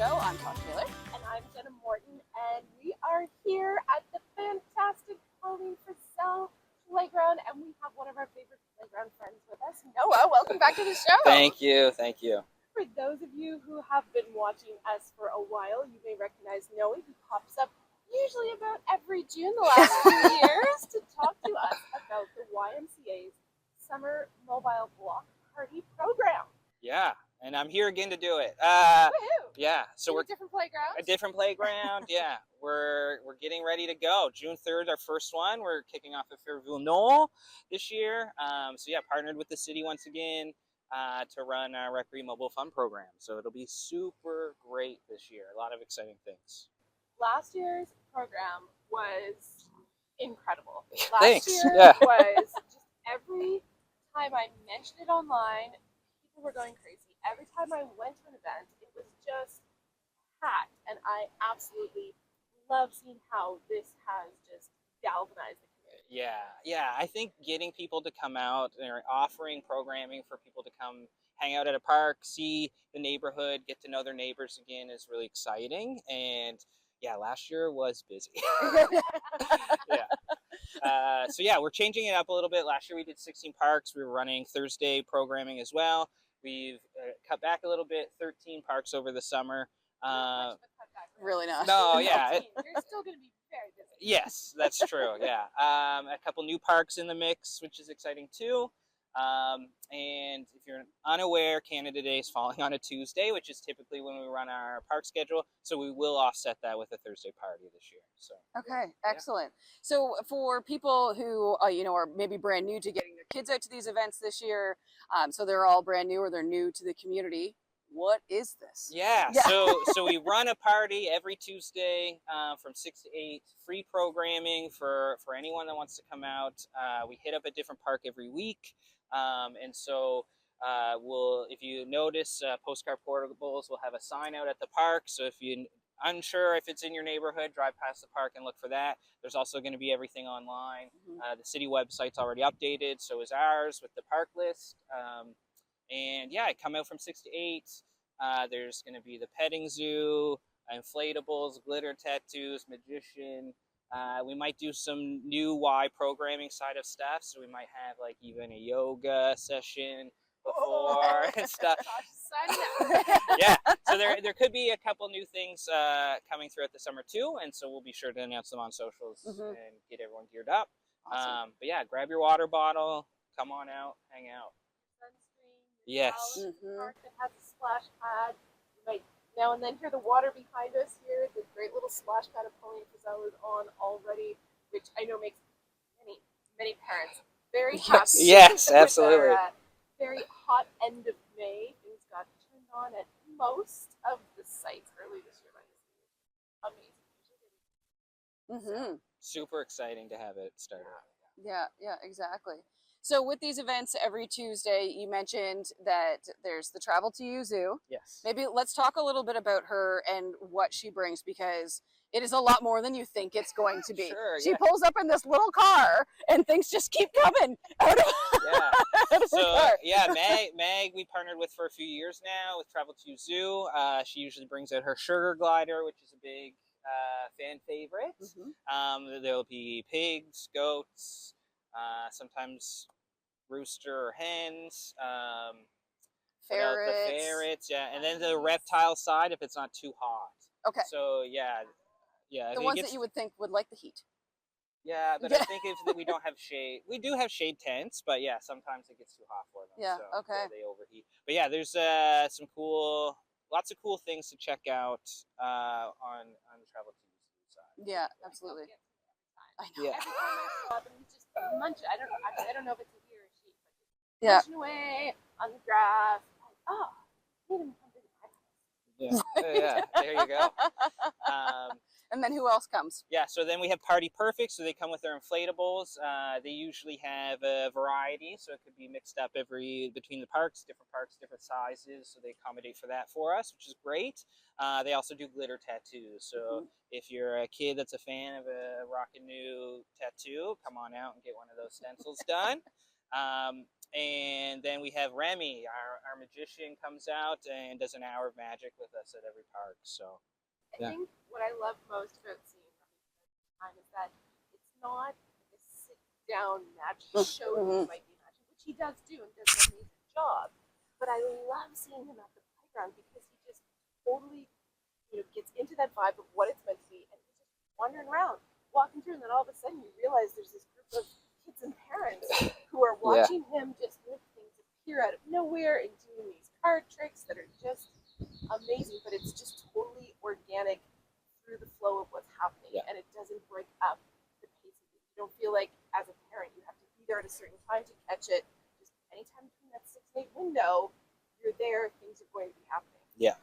Show. I'm Tosh Taylor. And I'm Jenna Morton, and we are here at the fantastic Colleen Frizzell Playground, and we have one of our favorite playground friends with us. Noah, welcome back to the show. Thank you, thank you. For those of you who have been watching us for a while, you may recognize Noah, who pops up usually about every June the last few years to talk to us about the YMCA's Summer Mobile Block Party Program. Yeah, and I'm here again to do it. Woohoo! Yeah, so we're a different playground. a different playground. Yeah, we're getting ready to go. June 3rd, our first one. We're kicking off at Fairview Knoll this year. So yeah, partnered with the city once again to run our Recre Mobile Fun program. So it'll be super great this year. A lot of exciting things. Last year's program was incredible. Thanks. Last year Yeah. was just every time I mentioned it online, people were going crazy. Every time I went to an event, it was just packed, and I absolutely love seeing how this has just galvanized the community. Yeah, I think getting people to come out and offering programming for people to come hang out at a park, see the neighborhood, get to know their neighbors again is really exciting. And yeah, last year was busy. Yeah. So yeah, we're changing it up a little bit. Last year we did 16 parks. We were running Thursday programming as well. We've cut back a little bit, 13 parks over the summer. Not much of a cutback, right? Really not. No, yeah. You're still going to be very busy. Yes, that's true. Yeah. A couple new parks in the mix, which is exciting too. And if you're unaware, Canada Day is falling on a Tuesday, which is typically when we run our park schedule. So we will offset that with a Thursday party this year. So Okay, excellent. So for people who are maybe brand new to getting their kids out to these events this year, so they're all brand new or they're new to the community, what is this? Yeah. So we run a party every Tuesday from 6 to 8. Free programming for anyone that wants to come out. We hit up a different park every week, and so if you notice, Postcard Portables will have a sign out at the park. So if you're unsure if it's in your neighborhood, drive past the park and look for that. There's also going to be everything online. The city website's already updated, so is ours with the park list. And yeah, I come out from 6 to 8. There's going to be the petting zoo, inflatables, glitter tattoos, magician. We might do some new Y programming side of stuff. So we might have like even a yoga session before and stuff. Yeah, so there could be a couple new things coming throughout the summer too. And so we'll be sure to announce them on socials and get everyone geared up. Awesome. But yeah, grab your water bottle, come on out, hang out. Yes. Park that has a splash pad. You might now and then hear the water behind us here. The great little splash pad of Colleen Frizzell is on already, which I know makes many parents very happy. Yes, with absolutely. Our, very hot end of May. Things got turned on at most of the sites early this year. Amazing. Super exciting to have it started. Yeah, exactly. So with these events every Tuesday, you mentioned that there's the Travel to You Zoo. Yes. Maybe let's talk a little bit about her and what she brings, because it is a lot more than you think it's going to be. Sure, she pulls up in this little car and things just keep coming out of, yeah. out of So her car. yeah, Meg we partnered with for a few years now with Travel to You Zoo. She usually brings out her sugar glider, which is a big fan favorite. There'll be pigs, goats, sometimes rooster or hens, Ferrets. the ferrets, yeah, and then the reptile side if it's not too hot. Okay. So yeah. The ones that you would think would like the heat. Yeah, but I think if we don't have shade, we do have shade tents, but yeah, sometimes it gets too hot for them. Yeah. So Okay. they overheat. But yeah, there's lots of cool things to check out on the Travel to You side. Yeah, absolutely. I know. Yeah. Every time I show up and he's just munching. I don't know if it's a he or a she, but just Yeah. munching away on the grass. Like, oh, I need him to come visit my house. Yeah, there you go. And then who else comes? Yeah, so then we have Party Perfect, so they come with their inflatables. They usually have a variety, so it could be mixed up between the parks, different sizes, so they accommodate for that for us, which is great. They also do glitter tattoos, so if you're a kid that's a fan of a rockin' new tattoo, come on out and get one of those stencils done. And then we have Remy, our magician, comes out and does an hour of magic with us at every park. So I think what I love most about seeing Remy time is that it's not like a sit-down magic show that you might be imagining, which he does do and does an amazing job. But I love seeing him at the playground because he just totally, gets into that vibe of what it's meant to be, and he's just wandering around, walking through, and then all of a sudden you realize there's this group of kids and parents who are watching him just make things appear out of nowhere and doing these card tricks that are just amazing, but it's just totally organic through the flow of what's happening, and it doesn't break up the pace of it. You don't feel like, as a parent, you have to be there at a certain time to catch it. Just anytime between that 6 and 8 window, you're there, things are going to be happening. Yeah.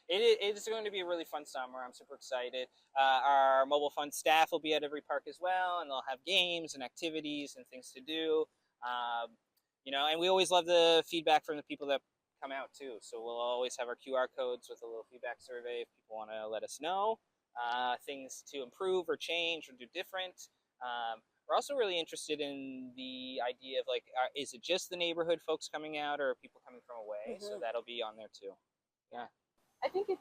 It's going to be a really fun summer. I'm super excited. Our mobile fun staff will be at every park as well, and they'll have games and activities and things to do. And we always love the feedback from the people that come out too. So we'll always have our QR codes with a little feedback survey if people want to let us know things to improve or change or do different. We're also really interested in the idea of is it just the neighborhood folks coming out, or are people coming from away? So that'll be on there too. Yeah. I think it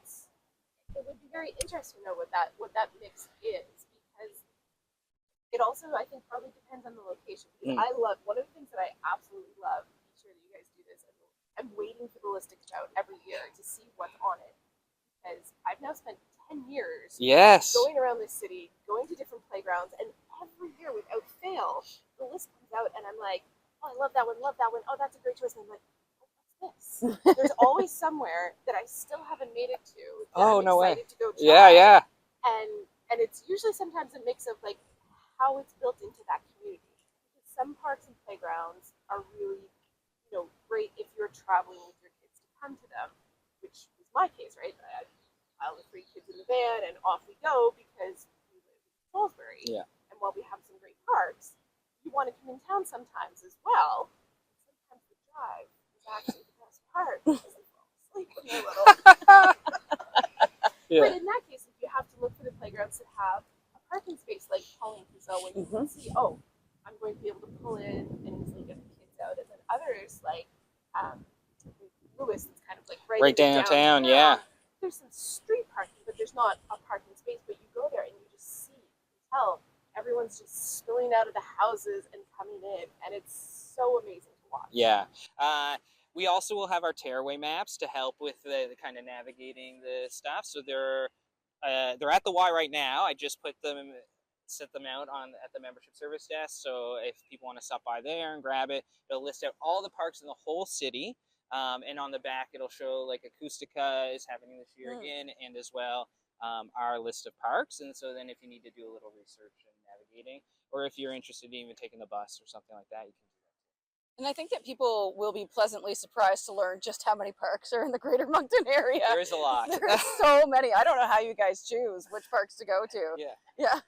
would be very interesting to know what that mix is, because it also, I think, probably depends on the location. Because I love, one of the things that I absolutely love, make sure that you guys do this, and I'm waiting for the list to come out every year to see what's on it, because I've now spent 10 years going around this city, going to different playgrounds, and every year without fail, the list comes out and I'm like, oh, I love that one, oh, that's a great choice, and I'm like, this. There's always somewhere that I still haven't made it to. Oh, no way. To go try. Yeah. And it's usually sometimes a mix of how it's built into that community. Because some parks and playgrounds are really, great if you're traveling with your kids to come to them, which is my case, right? I pile the 3 kids in the van and off we go because we live in Salisbury. Yeah. And while we have some great parks, you want to come in town sometimes as well. Sometimes the drive is actually the best part because I fall asleep when you're little. But in that case, if you have to look for the playgrounds that have a parking space like Pauline Crusoe, when you can see, oh, I'm going to be able to pull in and easily get the kids out, and then others like Lewis, it's kind of right downtown. Yeah. There's some street parking, but there's not a parking space. But you go there and you just see, you can tell everyone's just spilling out of the houses and coming in, and it's so amazing to watch. Yeah. We also will have our tearaway maps to help with the kind of navigating the stuff. So they're at the Y right now. I just set them out at the membership service desk. So if people want to stop by there and grab it, it'll list out all the parks in the whole city. And on the back, it'll show Acoustica is happening this year again, and as well our list of parks. And so then if you need to do a little research and navigating, or if you're interested in even taking the bus or something like that, you can do that. And I think that people will be pleasantly surprised to learn just how many parks are in the greater Moncton area. There is a lot. There's so many. I don't know how you guys choose which parks to go to. Yeah.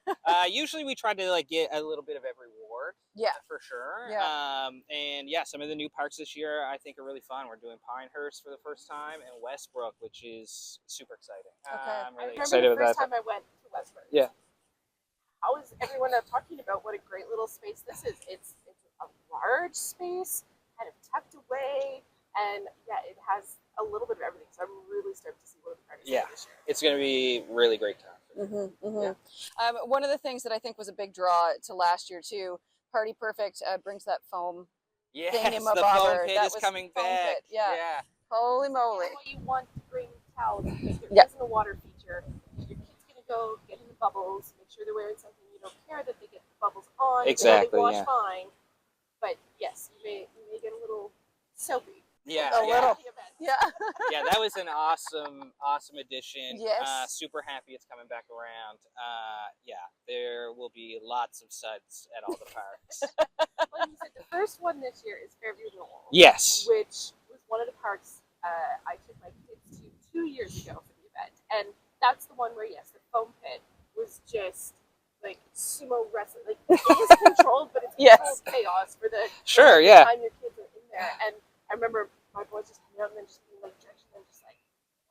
Usually we try to get a little bit of every ward. Yeah. For sure. Yeah. And some of the new parks this year I think are really fun. We're doing Pinehurst for the first time and Westbrook, which is super exciting. Okay. I'm really excited about that. The first time I went to Westbrook. Yeah. How is everyone talking about what a great little space this is? It's a large space, kind of tucked away, and it has a little bit of everything. So I'm really stoked to see what the parties are this year. It's going to be really great time. Yeah. One of the things that I think was a big draw to last year too, Party Perfect brings that foam the foam pit is coming back. Yeah. Holy moly. What you want to bring towels, because there isn't a water feature. Your kid's going to go get in the bubbles, make sure they're wearing something you don't care that they get the bubbles on. Exactly, they wash fine. But yes, you may get a little soapy. Yeah. Yeah, that was an awesome addition. Yes. Super happy it's coming back around. There will be lots of suds at all the parks. Well, you said the first one this year is Fairview Knoll. Yes. Which was one of the parks I took my kids to 2 years ago for the event. And that's the one where, yes, the foam pit was just sumo wrestling. It is controlled, but it's controlled chaos for the time your kids are in there. And I remember my boys just coming out and then just being drenched and just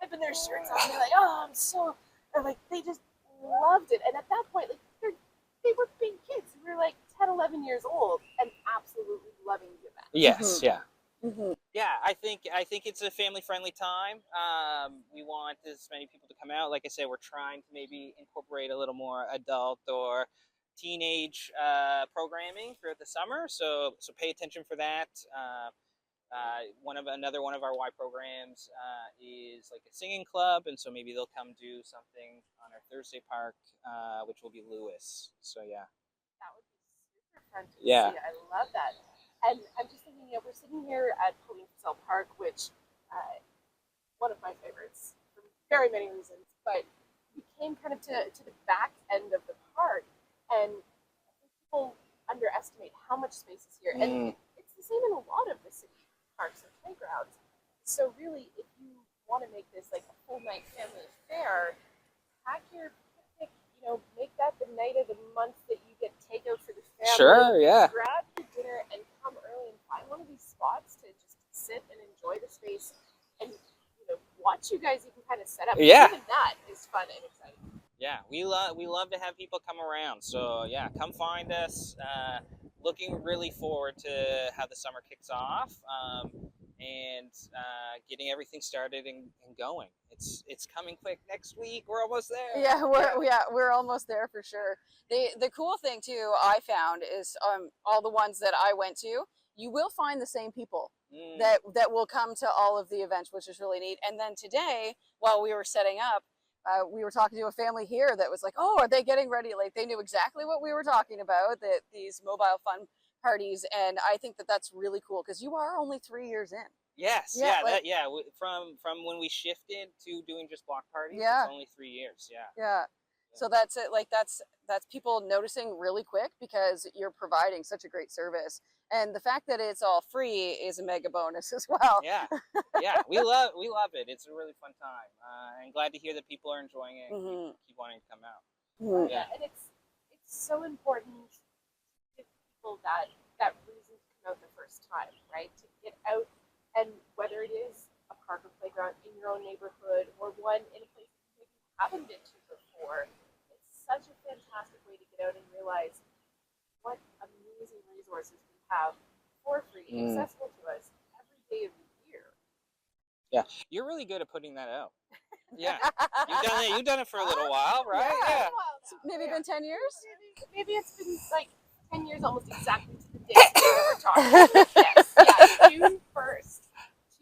whipping their shirts off and they're they just loved it. And at that point, they were big kids who were 10, 11 years old and absolutely loved Yes, yeah. Mm-hmm. Yeah, I think it's a family friendly time. We want as many people to come out. Like I said, we're trying to maybe incorporate a little more adult or teenage programming throughout the summer. So pay attention for that. Another one of our Y programs is like a singing club, and so maybe they'll come do something on our Thursday park, which will be Lewis. So yeah. That would be super fun to Yeah. see. I love that. And I'm just thinking, we're sitting here at Pauline Cell Park, which one of my favorites for very many reasons. But we came kind of to the back end of the park, and I think people underestimate how much space is here. And it's the same in a lot of the city parks and playgrounds. So really, if you want to make this like a full night family affair, pack your picnic, make that the night of the month that you get takeout for the family. Sure, yeah. Grab your dinner and come early and find one of these spots to just sit and enjoy the space and watch you guys even kind of set up. Yeah. Even that is fun and exciting. Yeah, we love to have people come around. So yeah, come find us. Looking really forward to how the summer kicks off, and getting everything started and going. It's coming quick. Next week, we're almost there. Yeah, we're almost there for sure. The cool thing too I found is all the ones that I went to, you will find the same people that will come to all of the events, which is really neat. And then today, while we were setting up, we were talking to a family here that was like, "Oh, are they getting ready?" Like they knew exactly what we were talking about, that these mobile fun parties, and I think that that's really cool because you are only 3 years in. Yes, Yeah, from when we shifted to doing just block parties, Yeah. it's only 3 years. Yeah. Yeah. So that's it. Like that's people noticing really quick because you're providing such a great service, and the fact that it's all free is a mega bonus as well. Yeah, yeah, we love it. It's a really fun time. I'm glad to hear that people are enjoying it and keep wanting to come out. Mhm. Yeah, and it's so important to give people that reason to come out the first time, right? To get out, and whether it is a park or playground in your own neighborhood or one in a place that you haven't been to before, it's such a fantastic way to get out and realize what amazing resources we have for free, accessible to us every day of the year. Yeah, you're really good at putting that out. Yeah, you've done it for a little while, right? Yeah. Maybe been 10 years? Maybe it's been like 10 years almost exactly to the day we ever talked. Yes, yeah, June 1st,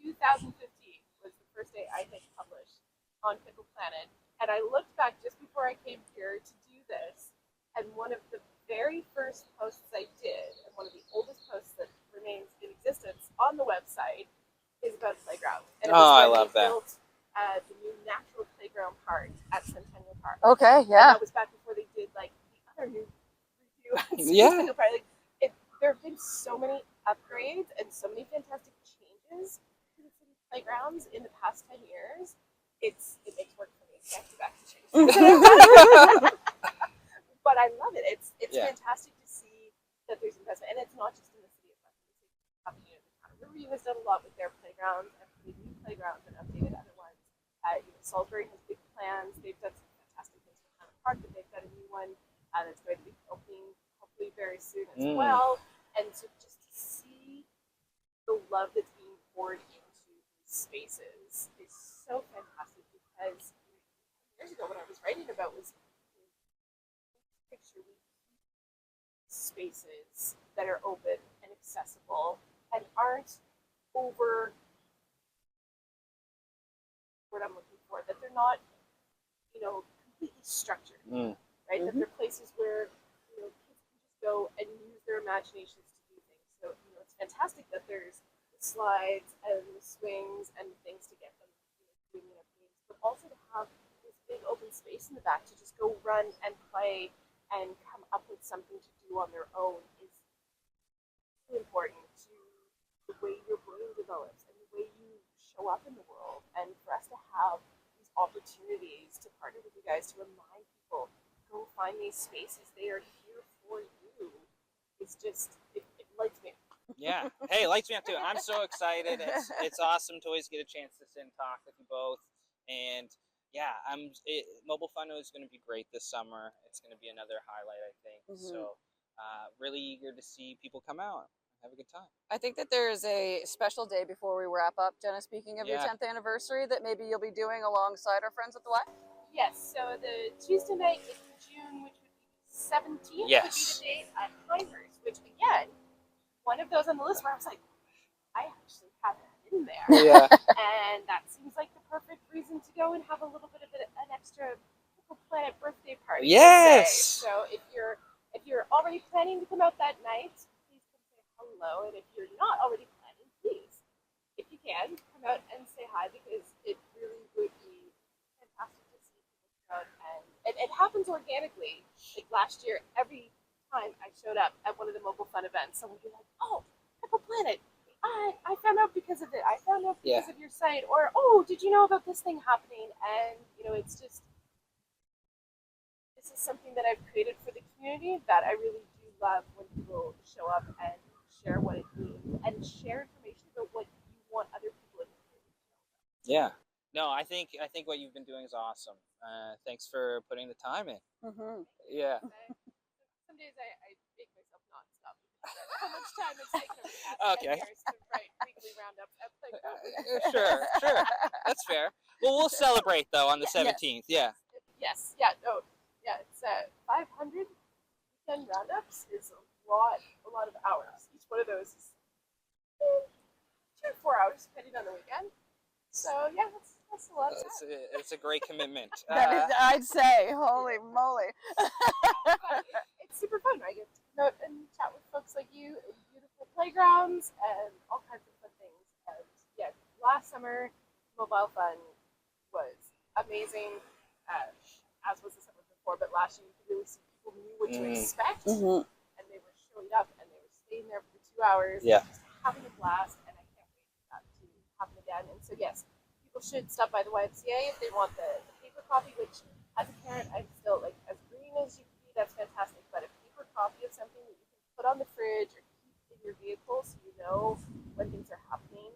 2015 was the first day I hit publish on Pickle Planet. And I looked back just before I came here to do this, and one of the very first posts I did, and one of the oldest posts that remains in existence on the website, is about playground. And it was I when love we that. built the new natural playground part at Centennial Park. Okay, And yeah. that was back before they did like the other new review at Yeah. Centennial Park. There have been so many upgrades and so many fantastic changes to the city playgrounds in the past 10 years. It makes work for me to get back to change. But I love it. It's fantastic to see that there's investment, and it's not just in the city of Moncton. The town of Riverview has done a lot with their playgrounds, and with new playgrounds and updated other ones. Salisbury has big plans. They've done some fantastic things with Town Park, but they've got a new one that's going to be opening hopefully very soon as well. And so just to see the love that's being poured into these spaces is so fantastic, because years ago what I was writing about was picture spaces that are open and accessible and aren't over what I'm looking for, that they're not, completely structured, right? That they're places where, kids can just go and use their imaginations to do things. So, it's fantastic that there's the slides and the swings and things to get them doing things, but also to have this big open space in the back to just go run and play and come up with something to do on their own is really important to the way your brain develops and the way you show up in the world. And for us to have these opportunities to partner with you guys to remind people, go find these spaces, they are here for you. It's just, it lights me up. Yeah. Hey, lights me up too. I'm so excited. It's awesome to always get a chance to sit and talk with you both. And yeah, Mobile Fun is going to be great this summer. It's going to be another highlight, I think. So really eager to see people come out and have a good time. I think that there's a special day before we wrap up, Jenna, speaking of your Yeah. 10th anniversary, that maybe you'll be doing alongside our friends at the Y. Yes, so the Tuesday night in June, which would be 17th, Yes. would be the date at Hivers, which again, one of those on the list where I was like, I actually have that in there. Yeah. And that seems like the perfect reason to go and have a little bit of an extra Pickle Planet birthday party. Yes. So if you're already planning to come out that night, please come say hello. And if you're not already planning, please, if you can, come out and say hi, because it really would be fantastic to see people come out. And it happens organically. Like last year, every time I showed up at one of the mobile fun events, someone would be like, "Oh, Pickle Planet, I found out because of it. I found out because of your site." Or, "Oh, did you know about this thing happening?" And it's just, this is something that I've created for the community that I really do love, when people show up and share what it means and share information about what you want other people in the community to know about. Yeah. No, I think what you've been doing is awesome. Thanks for putting the time in. Mm-hmm. Yeah. Some days I make myself nonstop because of how much time it's taken over the past 10 years to write weekly roundups. Sure. That's fair. Well, we'll celebrate though on the 17th. Yeah. Yes. Yeah. No. Yeah. It's 500 weekend roundups is a lot of hours. Each one of those is 2 to 4 hours, depending on the weekend. So yeah, that's a lot of time. It's a great commitment. That is, I'd say, holy moly. It's super fun. I get to come out and chat with folks like you in beautiful playgrounds and all kinds of fun things. And yeah, last summer, Mobile Fun was amazing, as was the summer before. But last year, you could really see people knew what to expect, and they were showing up and they were staying there for 2 hours, just having a blast. And I can't wait for that to happen again. And so yes, people should stop by the YMCA if they want the paper copy, which as a parent, I'm still like, as green as you can be, that's fantastic. But a paper copy of something that you can put on the fridge or keep in your vehicle so you know when things are happening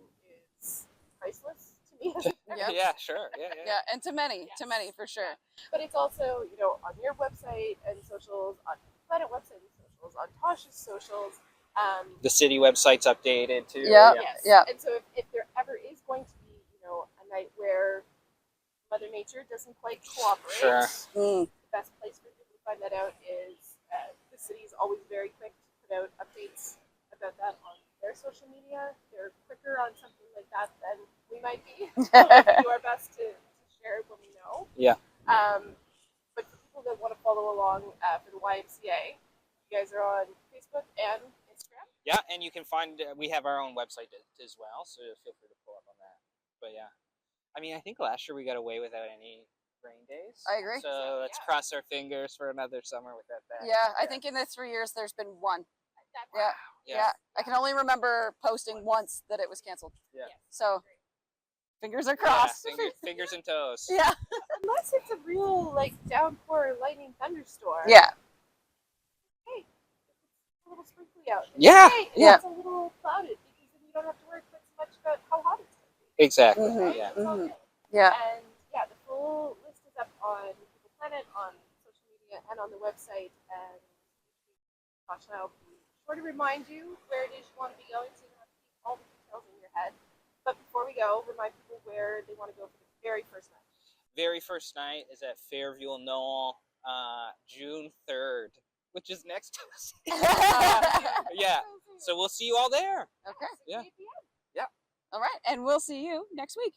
is priceless to me. Yeah, sure. Yeah, and to many for sure. But it's also, on your website and socials, on Planet website and socials, on Tosh's socials. The city website's updated too. Yeah. And so if there ever is going to be, a night where Mother Nature doesn't quite cooperate, the best place for people to find that out is the city's always very quick to put out updates about that on their social media. They're quicker on something like that than we might be. So we do our best to share when we know. Yeah. But for people that want to follow along for the YMCA, you guys are on Facebook and Instagram. Yeah, and you can find, we have our own website as well, so feel free to pull up on that. But yeah, I mean, I think last year we got away without any rain days. I agree. So let's cross our fingers for another summer without that. Yeah, I think in the 3 years there's been one. Wow. Yeah. I can only remember posting once that it was canceled. Yeah. So fingers are crossed. Fingers and toes. Yeah. Unless it's a real downpour lightning thunderstorm. Yeah. Hey, it's a little sprinkly out. Yeah. Hey, it's a little clouded, because then you don't have to worry quite so much about how hot it's going to be. Exactly. Right? Yeah. It's all good. Yeah. And the full list is up on Pickle Planet, on social media, and on the website. And Tosh and I will be sure to remind you where it is you want to be going, so you don't have to keep all the details in your head. But before we go, remind people where they want to go for the very first night. Very first night is at Fairview Knoll, June 3rd, which is next Tuesday. Yeah. So we'll see you all there. Okay. Yeah. All right. And we'll see you next week.